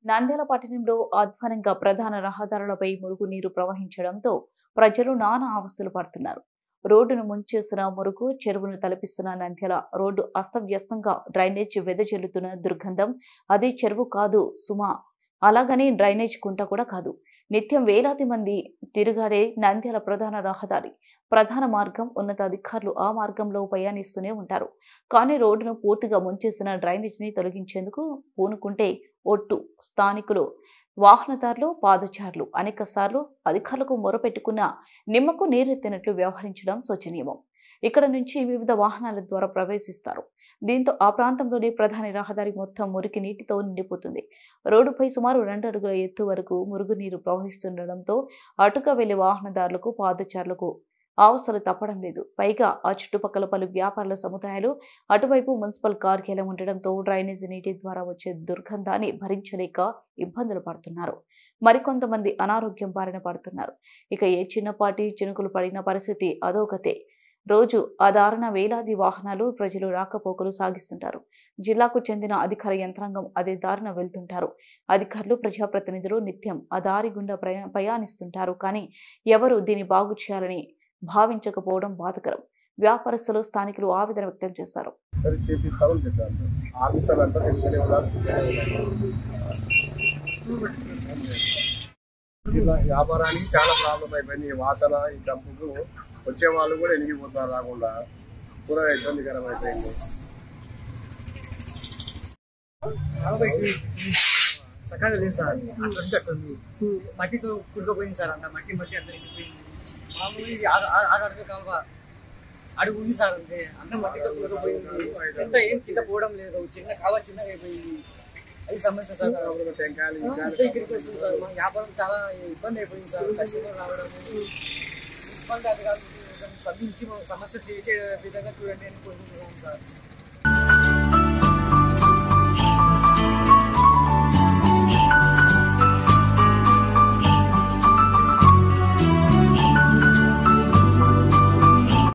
నంద్యాల పట్టణంలో అధ్వానంగా ప్రధాన రహదారులపై మురుగునీరు ప్రవహించడంతో ప్రజలు నానా అవస్థలు పడుతున్నారు. రోడ్డును ముంచేసిన మురుగు చెరువును తలపిస్తున్న నంద్యాల రోడ్డు అస్తవ్యస్తంగా డ్రైనేజ్ వెదజల్లుతున్న దుర్గంధం. అది చెరువు కాదు సుమా, అలాగని డ్రైనేజ్ కుంట కూడా కాదు. నిత్యం వేలాది మంది తిరుగాడే నంద్యాల ప్రధాన రహదారి, ప్రధాన మార్గం. ఉన్నతాధికారులు ఆ మార్గంలో ప్రయాణిస్తూనే ఉంటారు. కానీ రోడ్డును పూర్తిగా ముంచేసిన డ్రైనేజ్ ని తొలగించేందుకు పూనుకుంటే ఒట్టు. స్థానికులు, వాహనదారులు, పాదచారులు అనేకసార్లు అధికారులకు మొరపెట్టుకున్నా నిమ్మకు నీరెత్తినట్లు వ్యవహరించడం శోచనీయం. ఇక్కడ నుంచి వివిధ వాహనాల ద్వారా ప్రవేశిస్తారు. దీంతో ఆ ప్రాంతంలోని ప్రధాన రహదారి మొత్తం మురికి నీటితో నిండిపోతుంది. రోడ్డుపై సుమారు 2 అడుగుల ఎత్తు వరకు మురుగునీరు ప్రవహిస్తుండటంతో అటుగా వెళ్లే వాహనదారులకు, పాదచారులకు అవస్థలు తప్పడం లేదు. పైగా ఆ చుట్టుపక్కల పలు వ్యాపారుల సముదాయాలు, అటువైపు మున్సిపల్ కార్యాలయం ఉండడంతో డ్రైనేజీ నీటి ద్వారా వచ్చే దుర్గంధాన్ని భరించలేక ఇబ్బందులు పడుతున్నారు. మరికొంతమంది అనారోగ్యం బారిన పడుతున్నారు. ఇక ఏ చిన్నపాటి చినుకులు పడిన పరిస్థితి అదోగతే. రోజు ఆ దారుణ వేలాది వాహనాలు, ప్రజలు రాకపోకలు సాగిస్తుంటారు. జిల్లాకు చెందిన అధికార యంత్రాంగం అదే దారిన వెళ్తుంటారు. అధికారులు, ప్రజాప్రతినిధులు నిత్యం ఆ దారి గుండా ప్రయాణిస్తుంటారు. కానీ ఎవరు దీన్ని బాగు చేయాలని భావించకపోవడం బాధకరం. వ్యాపారస్తులు, స్థానికులు ఆవేదన వ్యక్తం చేశారు. వ్యాపారానికి చాలా ప్రాబ్లం అయిపోయింది. ఈ వాసన, ఈ డంపుకు వచ్చే వాళ్ళు కూడా ఎనిగిపోతారు రాకుండా. కూడా ఇబ్బందికరం అయిపోయింది. సకాలం లేదు సార్, అట్టుంది. మట్టితో కుడిపోయింది సార్, అంత మట్టి అంత ఎండిపోయింది. మామూలు ఆడడుగు కావ అడుగు ఉంది సార్, అంతే అంత మట్టితో కుడిపోయింది. చిన్న ఏం కింద పోవడం లేదు, చిన్న కావ చిన్నగా అయిపోయింది. అది సమస్య సార్. ఇక్కడికి వస్తుంది సార్, మా వ్యాపారం చాలా ఇబ్బంది అయిపోయింది సార్. కస్టమర్ రావడం, మున్సిపాలిటీ అధికారులు స్పందించి సమస్య తీర్చే విధంగా చూడండి అని కోరుకుంటున్నాం సార్.